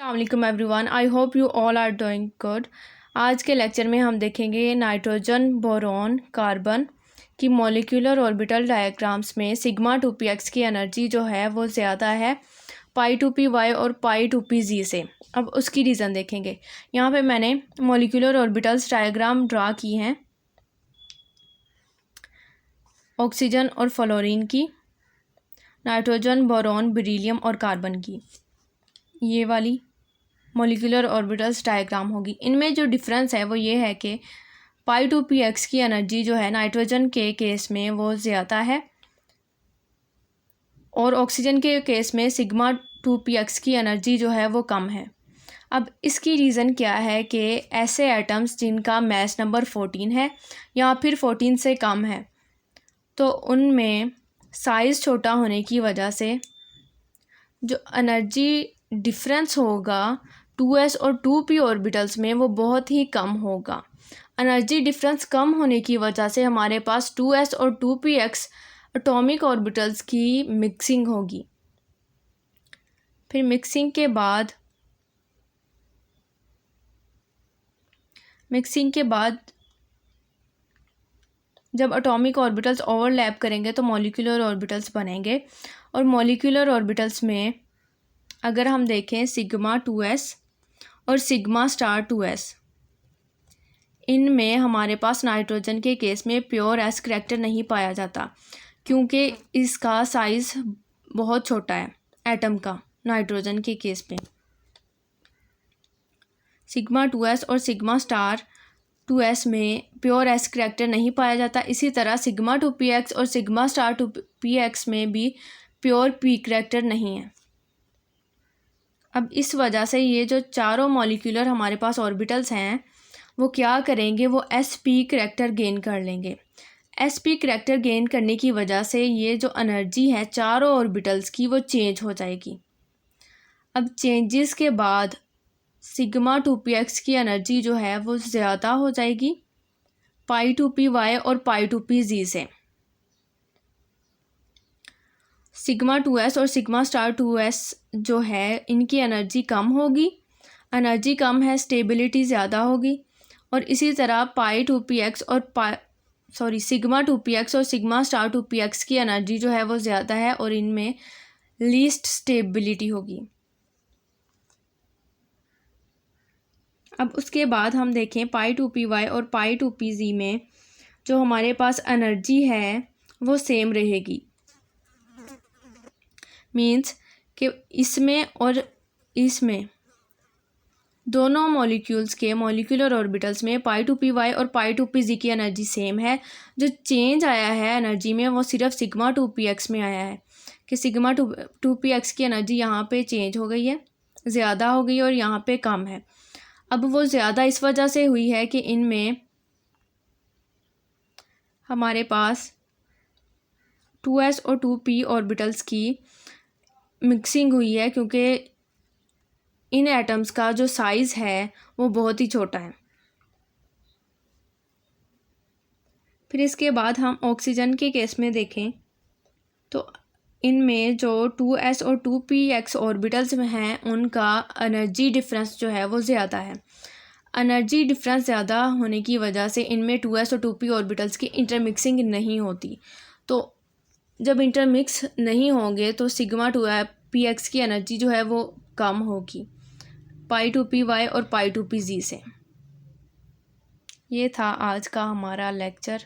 अस्सलाम everyone, I hope you all are doing good. आज के लेक्चर में हम देखेंगे नाइट्रोजन, बोरॉन, कार्बन की मॉलिक्यूलर ऑर्बिटल डायग्राम्स में सिग्मा 2p की एनर्जी जो है वो ज़्यादा है पाई 2p और पाई 2p से। अब उसकी रीज़न देखेंगे। यहाँ पे मैंने मॉलिक्यूलर ऑर्बिटल्स डायग्राम ड्रा की हैं ऑक्सीजन और फ्लोरीन की, नाइट्रोजन, बोरॉन, बेरिलियम और कार्बन की। ये वाली मॉलिक्यूलर ऑर्बिटल्स डायग्राम होगी। इनमें जो डिफरेंस है वो ये है कि पाई 2p की एनर्जी जो है नाइट्रोजन के केस में वो ज़्यादा है और ऑक्सीजन के केस में सिग्मा 2p की एनर्जी जो है वो कम है। अब इसकी रीज़न क्या है कि ऐसे एटम्स जिनका मास नंबर 14 है या फिर 14 से कम है, तो उनमें साइज़ छोटा होने की वजह से जो एनर्जी डिफरेंस होगा 2s और 2p ऑर्बिटल्स में वो बहुत ही कम होगा। एनर्जी डिफरेंस कम होने की वजह से हमारे पास 2s और 2px एटॉमिक ऑर्बिटल्स की मिक्सिंग होगी। फिर मिक्सिंग के बाद जब एटॉमिक ऑर्बिटल्स ओवरलैप करेंगे तो मॉलिक्यूलर ऑर्बिटल्स बनेंगे। और मॉलिक्यूलर ऑर्बिटल्स में अगर हम देखें सिग्मा 2s और सिग्मा स्टार 2s, इनमें हमारे पास नाइट्रोजन के केस में प्योर एस करैक्टर नहीं पाया जाता क्योंकि इसका साइज़ बहुत छोटा है एटम का। नाइट्रोजन के केस में सिग्मा 2s और सिग्मा स्टार 2s में प्योर एस करैक्टर नहीं पाया जाता। इसी तरह सिग्मा 2px और सिग्मा स्टार 2px में भी प्योर p करैक्टर नहीं है। अब इस वजह से ये जो चारों मॉलिक्यूलर हमारे पास ऑर्बिटल्स हैं वो क्या करेंगे, वो sp करैक्टर गेन कर लेंगे। sp करैक्टर गेन करने की वजह से ये जो एनर्जी है चारों ऑर्बिटल्स की वो चेंज हो जाएगी। अब चेंजेस के बाद सिग्मा 2px की एनर्जी जो है वो ज़्यादा हो जाएगी पाई 2py और पाई 2pz से। सिग्मा 2s और सिग्मा स्टार 2s जो है इनकी एनर्जी कम होगी, एनर्जी कम है, स्टेबिलिटी ज़्यादा होगी। और इसी तरह पाई 2px और सिग्मा 2px और सिग्मा स्टार 2px की एनर्जी जो है वो ज़्यादा है और इनमें लीस्ट स्टेबिलिटी होगी। अब उसके बाद हम देखें पाई 2py और पाई 2pz में जो हमारे पास एनर्जी है वो सेम रहेगी। मीन्स कि इसमें और इसमें दोनों मॉलिक्यूल्स के मॉलिक्यूलर ऑर्बिटल्स में पाई 2py और पाई 2pz की एनर्जी सेम है। जो चेंज आया है एनर्जी में वो सिर्फ सिग्मा 2px में आया है कि सिग्मा 2px की एनर्जी यहाँ पे चेंज हो गई है, ज़्यादा हो गई और यहाँ पे कम है। अब वो ज़्यादा इस वजह से हुई है कि इनमें हमारे पास 2s और 2p ऑर्बिटल्स की मिक्सिंग हुई है क्योंकि इन एटम्स का जो साइज़ है वो बहुत ही छोटा है। फिर इसके बाद हम ऑक्सीजन के केस में देखें तो इनमें जो 2s और 2px ऑर्बिटल्स में हैं उनका एनर्जी डिफरेंस जो है वो ज़्यादा है। एनर्जी डिफरेंस ज़्यादा होने की वजह से इनमें 2s और 2p ऑर्बिटल्स की इंटरमिक्सिंग नहीं होती। तो जब इंटरमिक्स नहीं होंगे तो सिग्मा 2px की एनर्जी जो है वो कम होगी पाई 2py और पाई 2pz से। ये था आज का हमारा लेक्चर।